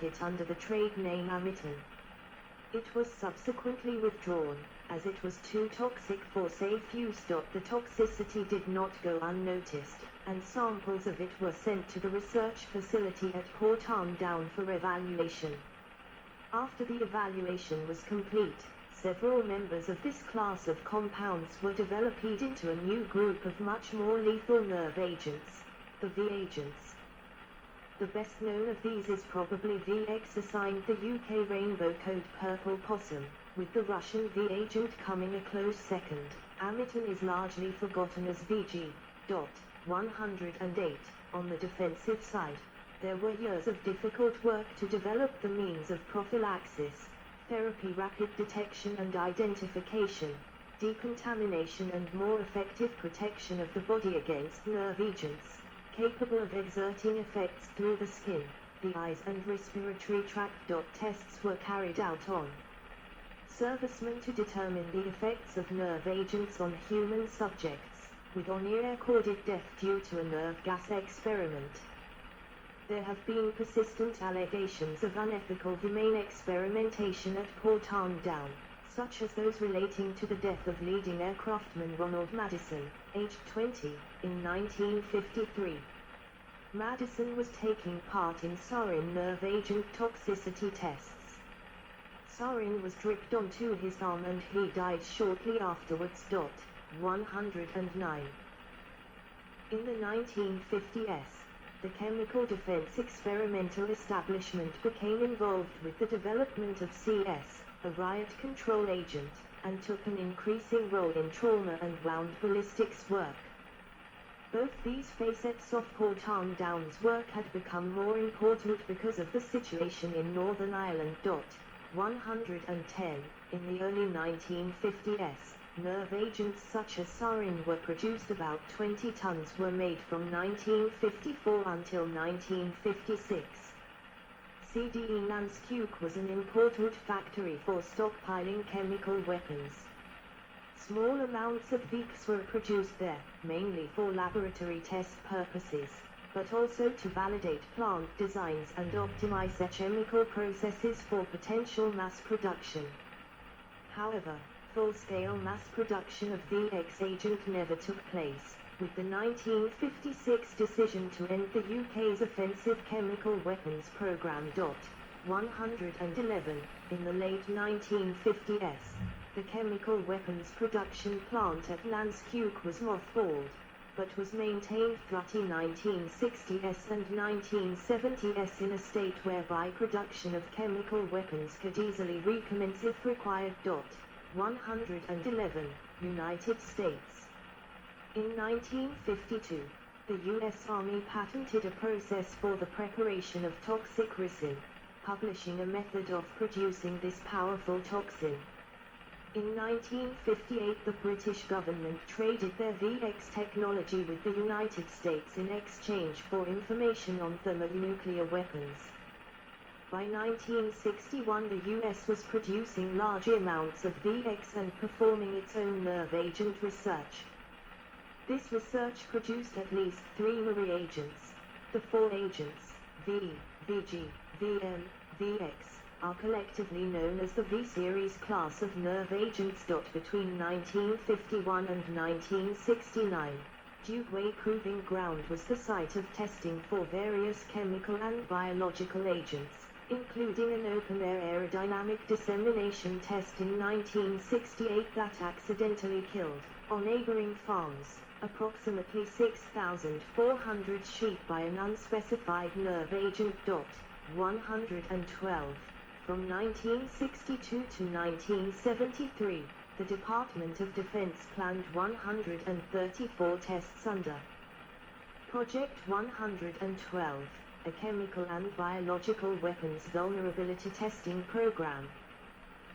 market under the trade name Amiton. It was subsequently withdrawn, as it was too toxic for safe use. The toxicity did not go unnoticed, and samples of it were sent to the research facility at Porton Down for evaluation. After the evaluation was complete, several members of this class of compounds were developed into a new group of much more lethal nerve agents, the V agents. The best known of these is probably VX, assigned the UK Rainbow Code Purple Possum, with the Russian V agent coming a close second. Amiton is largely forgotten as VG.108 on the defensive side. There were years of difficult work to develop the means of prophylaxis, therapy, rapid detection and identification, decontamination and more effective protection of the body against nerve agents, capable of exerting effects through the skin, the eyes and respiratory tract. Tests were carried out on servicemen to determine the effects of nerve agents on human subjects, with on-ear recorded death due to a nerve gas experiment. There have been persistent allegations of unethical humane experimentation at Porton Down, such as those relating to the death of leading aircraftman Ronald Madison, aged 20, in 1953. Madison was taking part in sarin nerve agent toxicity tests. Sarin was dripped onto his arm and he died shortly afterwards. 109. In the 1950s, the Chemical Defense Experimental Establishment became involved with the development of CS, a riot control agent, and took an increasing role in trauma and wound ballistics work. Both these facets of Porton Down's work had become more important because of the situation in Northern Ireland. 110. In the early 1950s, nerve agents such as sarin were produced. About 20 tons were made from 1954 until 1956. CDE Nanskuk was an important factory for stockpiling chemical weapons. Small amounts of VX were produced there, mainly for laboratory test purposes, but also to validate plant designs and optimize their chemical processes for potential mass production. However, full-scale mass production of VX agent never took place, with the 1956 decision to end the UK's offensive chemical weapons program. 111. In the late 1950s, the chemical weapons production plant at Nanskuk was mothballed, but was maintained through the 1960s and 1970s in a state whereby production of chemical weapons could easily recommence if required. 111. United States. In 1952, the U.S. Army patented a process for the preparation of toxic resin, publishing a method of producing this powerful toxin. In 1958, the British government traded their VX technology with the United States in exchange for information on thermonuclear weapons. By 1961, the US was producing large amounts of VX and performing its own nerve agent research. This research produced at least 3 reagents. The 4 agents, V, VG, VM, VX, are collectively known as the V-series class of nerve agents. Between 1951 and 1969, Dugway Proving Ground was the site of testing for various chemical and biological agents, including an open-air aerodynamic dissemination test in 1968 that accidentally killed, on neighboring farms, approximately 6,400 sheep by an unspecified nerve agent. 112. From 1962 to 1973, the Department of Defense planned 134 tests under Project 112, a chemical and biological weapons vulnerability testing program.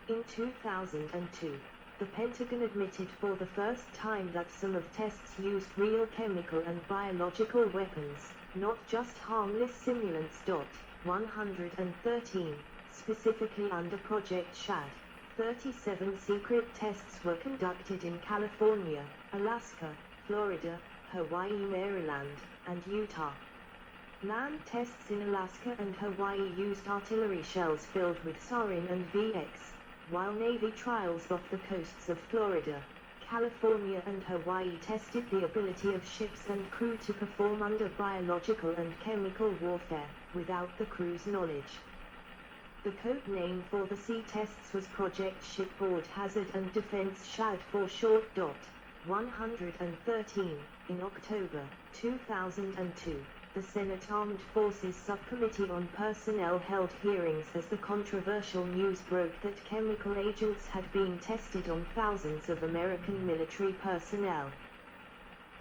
In 2002, the Pentagon admitted for the first time that some of tests used real chemical and biological weapons, not just harmless simulants. 113. Specifically under Project SHAD, 37 secret tests were conducted in California, Alaska, Florida, Hawaii, Maryland, and Utah. Land tests in Alaska and Hawaii used artillery shells filled with sarin and VX, while Navy trials off the coasts of Florida, California and Hawaii tested the ability of ships and crew to perform under biological and chemical warfare, without the crew's knowledge. The code name for the sea tests was Project Shipboard Hazard and Defense SHAD for short. 113. In October 2002, the Senate Armed Forces Subcommittee on Personnel held hearings as the controversial news broke that chemical agents had been tested on thousands of American military personnel.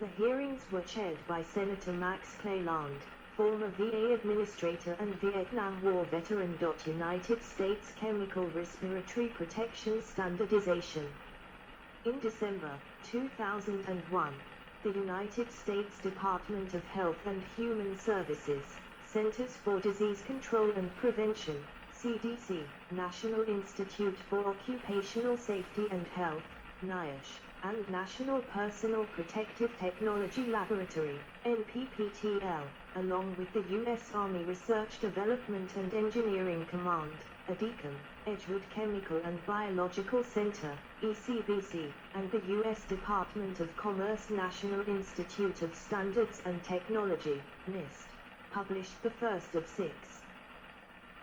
The hearings were chaired by Senator Max Cleland, former VA administrator and Vietnam War veteran. United States Chemical Respiratory Protection Standardization. In December 2001, the United States Department of Health and Human Services, Centers for Disease Control and Prevention, CDC, National Institute for Occupational Safety and Health, NIOSH, and National Personal Protective Technology Laboratory, NPPTL, along with the U.S. Army Research Development and Engineering Command, ADECOM, Edgewood Chemical and Biological Center, ECBC, and the U.S. Department of Commerce National Institute of Standards and Technology, NIST, published the first of 6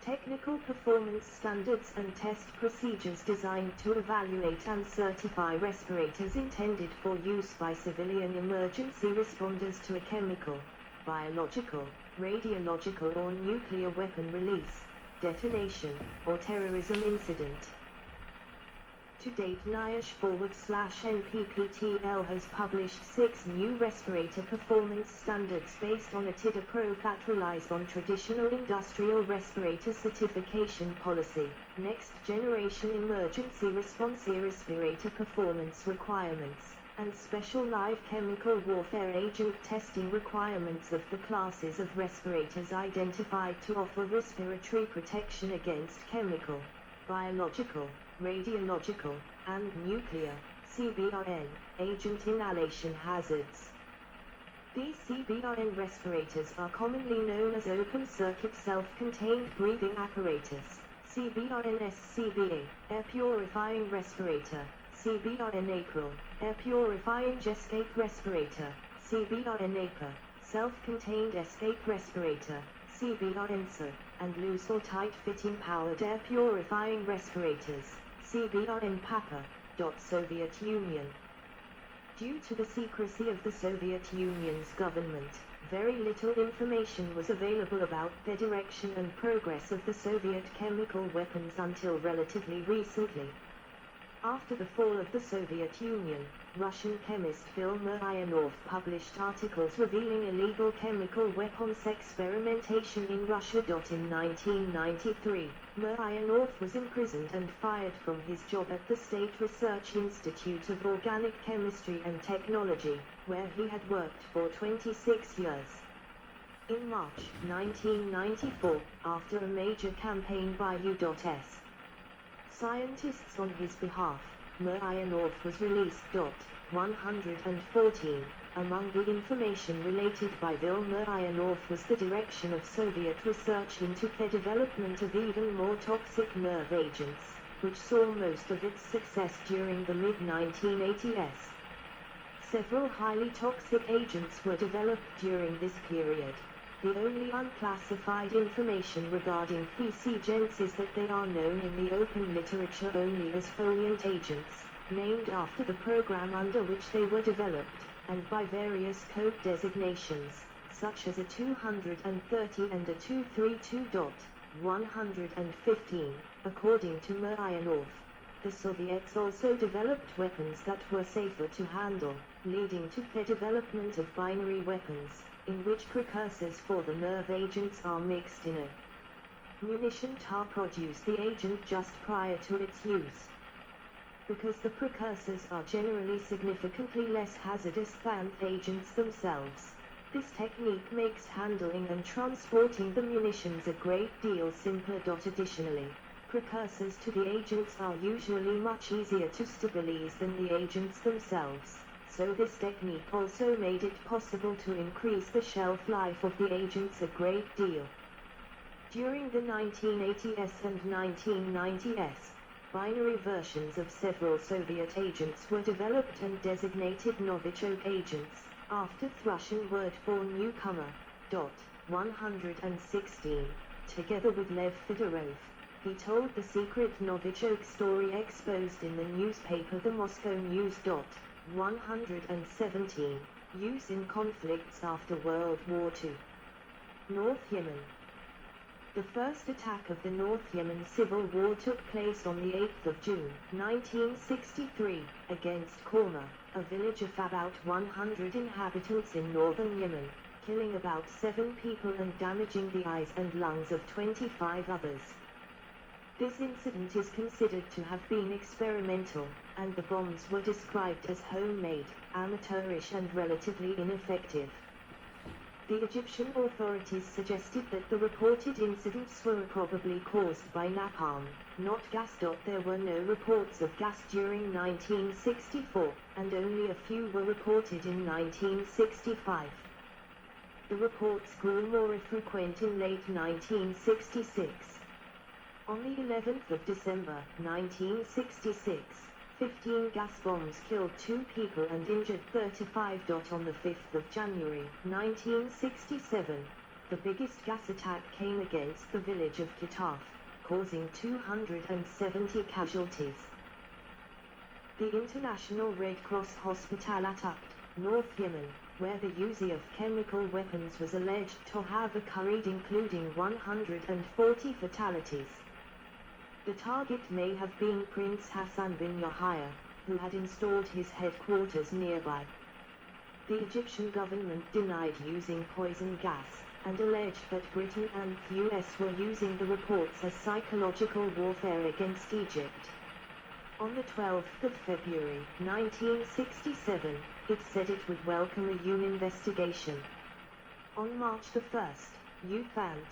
technical performance standards and test procedures designed to evaluate and certify respirators intended for use by civilian emergency responders to a chemical, biological, radiological or nuclear weapon release, detonation, or terrorism incident. To date, NIOSH/NPPTL has published 6 new respirator performance standards based on a TIDA Pro that relies on traditional industrial respirator certification policy, Next Generation Emergency Response Respirator Performance Requirements, and special live chemical warfare agent testing requirements of the classes of respirators identified to offer respiratory protection against chemical, biological, radiological, and nuclear, CBRN, agent inhalation hazards. These CBRN respirators are commonly known as open-circuit self-contained breathing apparatus, CBRN-SCBA, air purifying respirator, CBRN-APRIL, air purifying escape respirator, CBRN-APA, self-contained escape respirator, CBRN-SO, and loose or tight-fitting powered air purifying respirators, CBRN-PAPA. Soviet Union. Due to the secrecy of the Soviet Union's government, very little information was available about the direction and progress of the Soviet chemical weapons until relatively recently. After the fall of the Soviet Union, Russian chemist Phil Murayanov published articles revealing illegal chemical weapons experimentation in Russia. In 1993, Murayanov was imprisoned and fired from his job at the State Research Institute of Organic Chemistry and Technology, where he had worked for 26 years. In March 1994, after a major campaign by U.S. scientists on his behalf, Murayanov was released. 114. Among the information related by Vil Murayanov was the direction of Soviet research into the development of even more toxic nerve agents, which saw most of its success during the mid-1980s. Several highly toxic agents were developed during this period. The only unclassified information regarding these agents is that they are known in the open literature only as foliant agents, named after the program under which they were developed, and by various code designations, such as a 230 and a 232. 115, according to Murayanov. The Soviets also developed weapons that were safer to handle, leading to the development of binary weapons, in which precursors for the nerve agents are mixed in a munition to produce the agent just prior to its use. Because the precursors are generally significantly less hazardous than the agents themselves, this technique makes handling and transporting the munitions a great deal simpler. Additionally, precursors to the agents are usually much easier to stabilize than the agents themselves, so this technique also made it possible to increase the shelf life of the agents a great deal. During the 1980s and 1990s, binary versions of several Soviet agents were developed and designated Novichok agents, after Russian word for newcomer. 116. Together with Lev Fedorov, he told the secret Novichok story exposed in the newspaper The Moscow News. 117. Use in conflicts after World War II. North Yemen. The first attack of the North Yemen civil war took place on the 8th of June, 1963, against Korma, a village of about 100 inhabitants in northern Yemen, killing about 7 people and damaging the eyes and lungs of 25 others. This incident is considered to have been experimental, and the bombs were described as homemade, amateurish and relatively ineffective. The Egyptian authorities suggested that the reported incidents were probably caused by napalm, not gas. There were no reports of gas during 1964, and only a few were reported in 1965. The reports grew more frequent in late 1966. On the 11th of December, 1966, 15 gas bombs killed 2 people and injured 35. On the 5th of January, 1967, the biggest gas attack came against the village of Kitaf, causing 270 casualties. The International Red Cross Hospital attacked North Yemen, where the use of chemical weapons was alleged to have occurred, including 140 fatalities. The target may have been Prince Hassan bin Yahya, who had installed his headquarters nearby. The Egyptian government denied using poison gas, and alleged that Britain and the US were using the reports as psychological warfare against Egypt. On the 12th of February, 1967, it said it would welcome a UN investigation. On March the 1st, U Thant,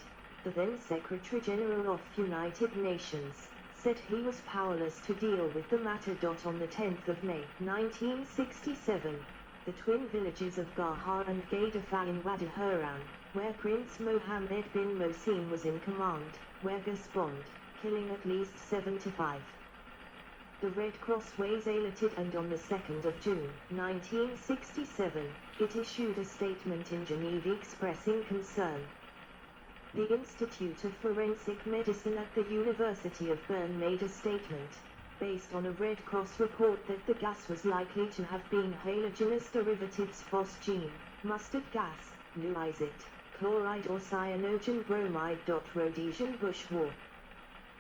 the then Secretary General of United Nations, said he was powerless to deal with the matter. On the 10th of May, 1967, the twin villages of Gahar and Gaidafa in Wadi Huram, where Prince Mohammed bin Mohsin was in command, were gas bombed, killing at least 75. The Red Cross was alerted, and on the 2nd of June, 1967, it issued a statement in Geneva expressing concern. The Institute of Forensic Medicine at the University of Bern made a statement, based on a Red Cross report, that the gas was likely to have been halogenous derivatives phosgene, mustard gas, leuizate, chloride or cyanogen bromide. Rhodesian Bush War.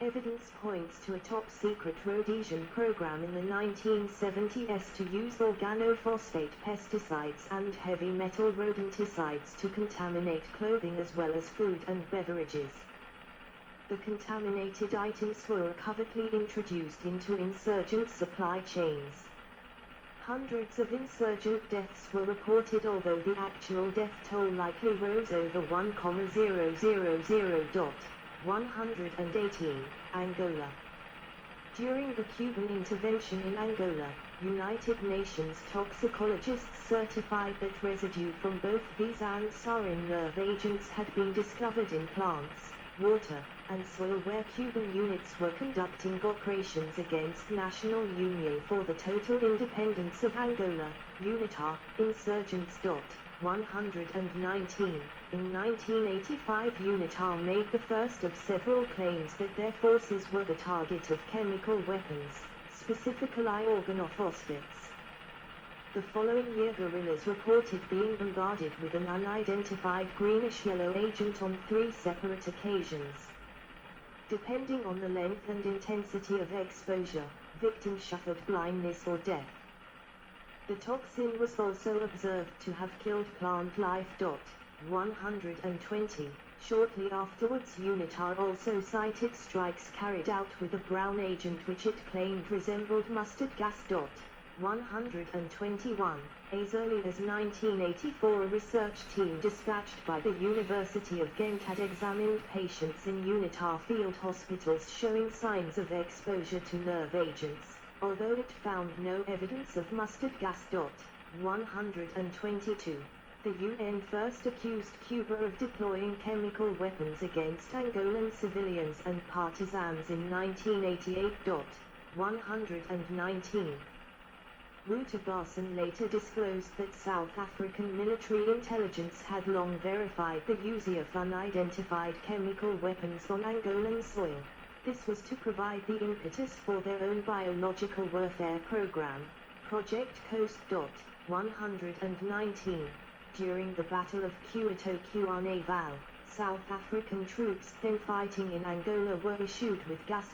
Evidence points to a top-secret Rhodesian program in the 1970s to use organophosphate pesticides and heavy metal rodenticides to contaminate clothing as well as food and beverages. The contaminated items were covertly introduced into insurgent supply chains. Hundreds of insurgent deaths were reported, although the actual death toll likely rose over 1,000. 118, Angola. During the Cuban intervention in Angola, United Nations toxicologists certified that residue from both these and sarin nerve agents had been discovered in plants, water, and soil where Cuban units were conducting operations against National Union for the Total Independence of Angola, UNITA, insurgents. 119. In 1985, UNITA made the first of several claims that their forces were the target of chemical weapons, specifically organophosphates. The following year, guerrillas reported being bombarded with an unidentified greenish-yellow agent on 3 separate occasions. Depending on the length and intensity of exposure, victims suffered blindness or death. The toxin was also observed to have killed plant life. 120. Shortly afterwards, UNITA also cited strikes carried out with a brown agent which it claimed resembled mustard gas. 121. As early as 1984, a research team dispatched by the University of Ghent had examined patients in UNITA field hospitals showing signs of exposure to nerve agents, although it found no evidence of mustard gas. 122. The UN first accused Cuba of deploying chemical weapons against Angolan civilians and partisans in 1988. 119. Wouterbossen later disclosed that South African military intelligence had long verified the use of unidentified chemical weapons on Angolan soil. This was to provide the impetus for their own biological warfare program, Project Coast. 119. During the Battle of Cuito Cuanavale, South African troops then fighting in Angola were issued with gas